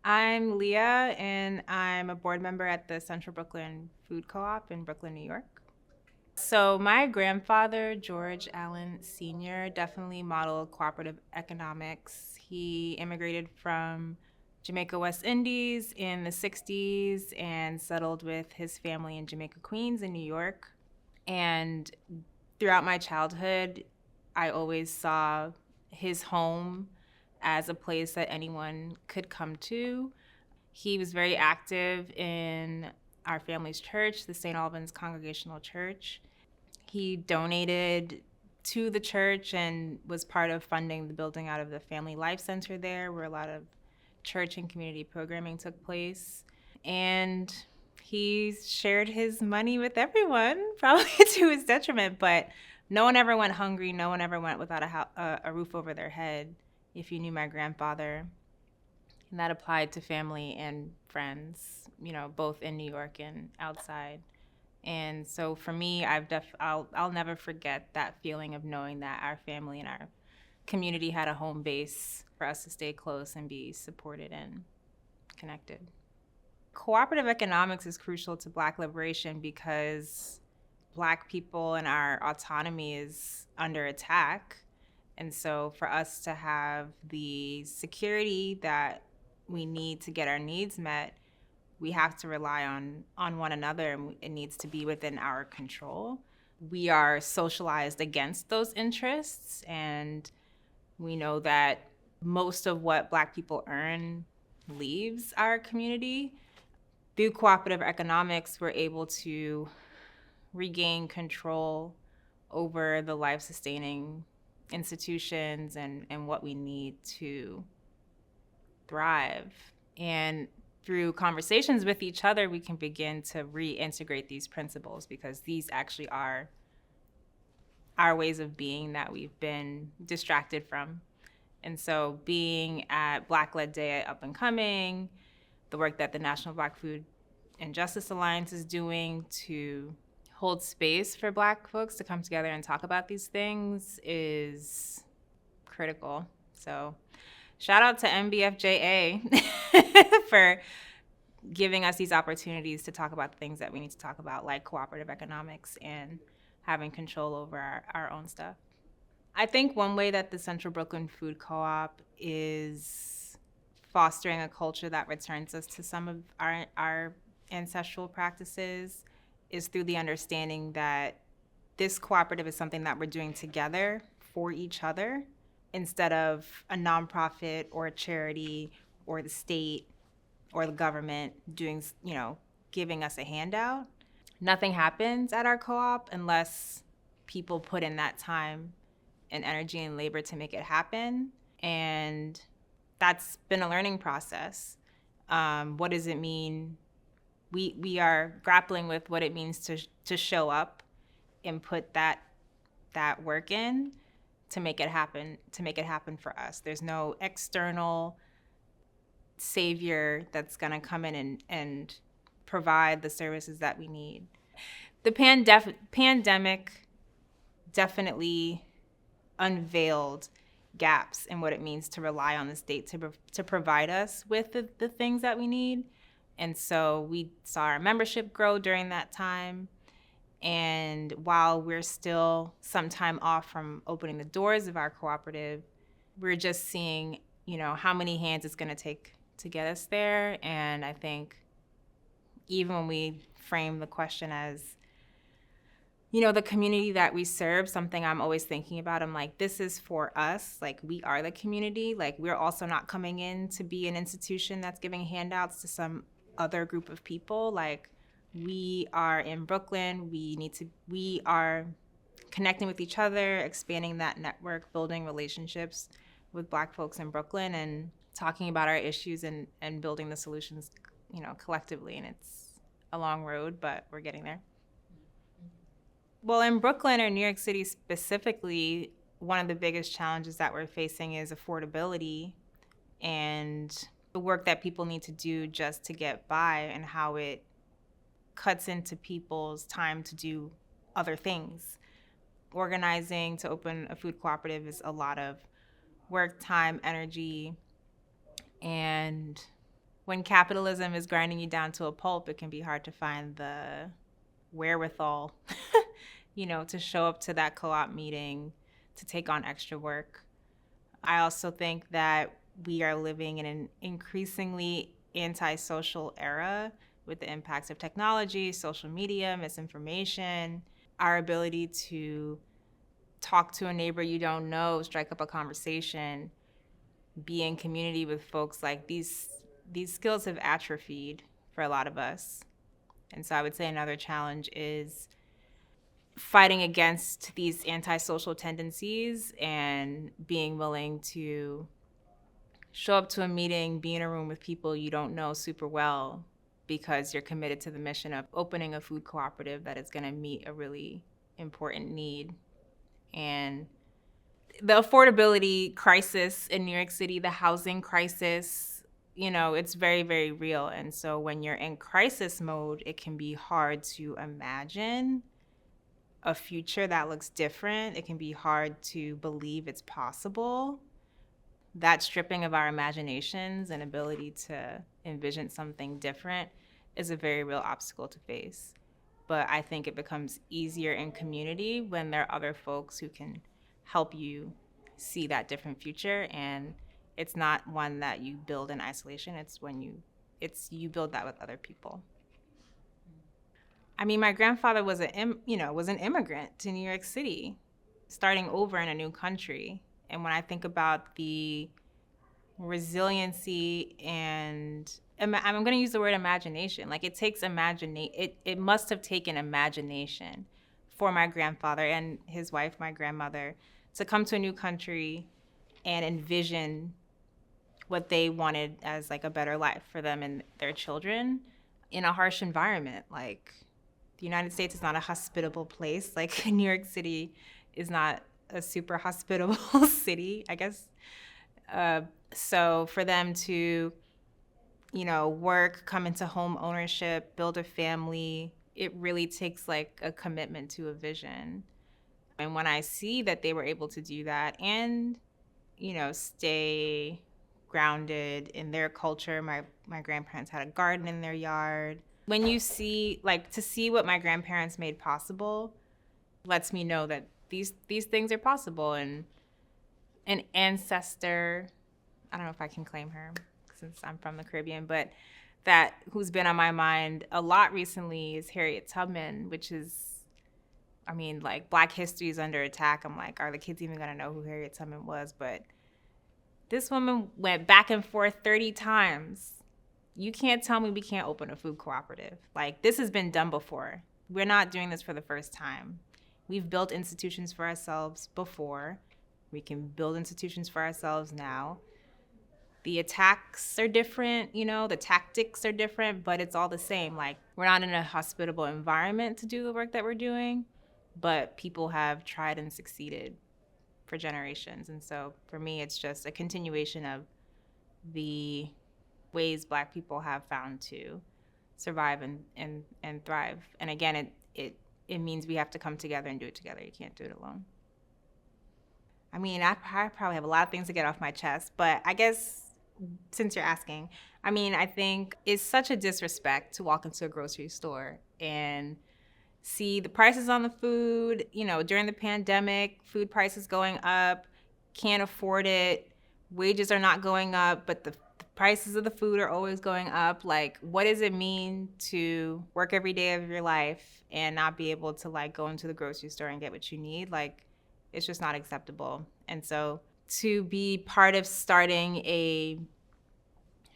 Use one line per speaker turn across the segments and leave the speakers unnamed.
I'm Leah, and I'm a board member at the Central Brooklyn Food Co-op in Brooklyn, New York. So my grandfather, George Allen Sr., definitely modeled cooperative economics. He immigrated from Jamaica, West Indies in the 60s and settled with his family in Jamaica, Queens in New York. And throughout my childhood, I always saw his home as a place that anyone could come to. He was very active in our family's church, the St. Albans Congregational Church. He donated to the church and was part of funding the building out of the Family Life Center there, where a lot of church and community programming took place. And he shared his money with everyone, probably to his detriment, but no one ever went hungry. No one ever went without a roof over their head, if you knew my grandfather. And that applied to family and friends, both in New York and outside. And so for me, I'll never forget that feeling of knowing that our family and our community had a home base for us to stay close and be supported and connected. Cooperative economics is crucial to Black liberation because Black people and our autonomy is under attack. And so for us to have the security that we need to get our needs met, we have to rely on one another, and it needs to be within our control. We are socialized against those interests, and we know that most of what Black people earn leaves our community. Through cooperative economics, we're able to regain control over the life-sustaining institutions and what we need to thrive. And through conversations with each other, we can begin to reintegrate these principles, because these actually are our ways of being that we've been distracted from. And so being at Black-led Day at Up and Coming, the work that the National Black Food and Justice Alliance is doing to hold space for Black folks to come together and talk about these things is critical. So shout out to MBFJA for giving us these opportunities to talk about the things that we need to talk about, like cooperative economics and having control over our own stuff. I think one way that the Central Brooklyn Food Co-op is fostering a culture that returns us to some of our ancestral practices is through the understanding that this cooperative is something that we're doing together for each other, instead of a nonprofit or a charity or the state or the government giving us a handout. Nothing happens at our co-op unless people put in that time and energy and labor to make it happen. And that's been a learning process. What does it mean? We are grappling with what it means to show up and put that work in to make it happen for us. There's no external savior that's going to come in and provide the services that we need. The pandemic definitely unveiled gaps in what it means to rely on the state to provide us with the things that we need. And so we saw our membership grow during that time. And while we're still some time off from opening the doors of our cooperative, we're just seeing, how many hands it's going to take to get us there. And I think even when we frame the question as, the community that we serve, something I'm always thinking about, I'm like, this is for us. Like, we are the community. Like, we're also not coming in to be an institution that's giving handouts to some other group of people. Like, we are in Brooklyn. We are connecting with each other, expanding that network, building relationships with Black folks in Brooklyn, and talking about our issues and building the solutions, collectively. And it's a long road, but we're getting there. Well, in Brooklyn or New York City specifically, one of the biggest challenges that we're facing is affordability and the work that people need to do just to get by, and how it cuts into people's time to do other things. Organizing to open a food cooperative is a lot of work, time, energy, and when capitalism is grinding you down to a pulp, it can be hard to find the wherewithal, to show up to that co-op meeting, to take on extra work. I also think that we are living in an increasingly antisocial era with the impacts of technology, social media, misinformation, our ability to talk to a neighbor you don't know, strike up a conversation, be in community with folks. Like these skills have atrophied for a lot of us. And so I would say another challenge is fighting against these antisocial tendencies and being willing to show up to a meeting, be in a room with people you don't know super well because you're committed to the mission of opening a food cooperative that is going to meet a really important need. And the affordability crisis in New York City, the housing crisis, it's very, very real. And so when you're in crisis mode, it can be hard to imagine a future that looks different. It can be hard to believe it's possible. That stripping of our imaginations and ability to envision something different is a very real obstacle to face. But I think it becomes easier in community when there are other folks who can help you see that different future. And it's not one that you build in isolation. It's when you build that with other people. I mean, my grandfather was an immigrant to New York City, starting over in a new country. And when I think about the resiliency and I'm going to use the word imagination. Like it takes it must have taken imagination for my grandfather and his wife, my grandmother, to come to a new country and envision what they wanted as like a better life for them and their children in a harsh environment. Like the United States is not a hospitable place. Like New York City is not a super hospitable city, I guess. So for them to, work, come into home ownership, build a family, it really takes like a commitment to a vision. And when I see that they were able to do that and, stay grounded in their culture, my grandparents had a garden in their yard. When you see, to see what my grandparents made possible lets me know that these things are possible. And an ancestor, I don't know if I can claim her since I'm from the Caribbean, but who's been on my mind a lot recently is Harriet Tubman, which is, Black history is under attack. I'm like, are the kids even gonna know who Harriet Tubman was? But this woman went back and forth 30 times. You can't tell me we can't open a food cooperative. Like, this has been done before. We're not doing this for the first time. We've built institutions for ourselves before. We can build institutions for ourselves now. The attacks are different, the tactics are different, but it's all the same. Like, we're not in a hospitable environment to do the work that we're doing, but people have tried and succeeded for generations. And so for me, it's just a continuation of the ways Black people have found to survive and thrive. And again, it means we have to come together and do it together. You can't do it alone. I probably have a lot of things to get off my chest, but I guess since you're asking, I think it's such a disrespect to walk into a grocery store and see the prices on the food, during the pandemic, food prices going up, can't afford it, wages are not going up, but the prices of the food are always going up. Like, what does it mean to work every day of your life and not be able to go into the grocery store and get what you need? Like, it's just not acceptable. And so to be part of starting a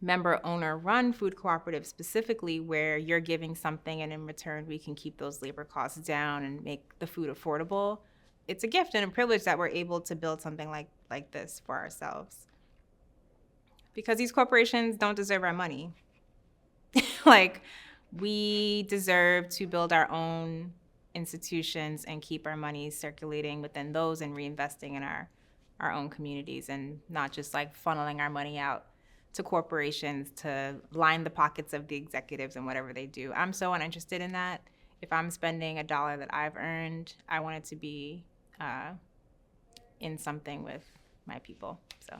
member owner run food cooperative specifically where you're giving something and in return we can keep those labor costs down and make the food affordable, it's a gift and a privilege that we're able to build something like this for ourselves. Because these corporations don't deserve our money. We deserve to build our own institutions and keep our money circulating within those and reinvesting in our own communities and not just funneling our money out to corporations to line the pockets of the executives and whatever they do. I'm so uninterested in that. If I'm spending $1 that I've earned, I want it to be in something with my people. So.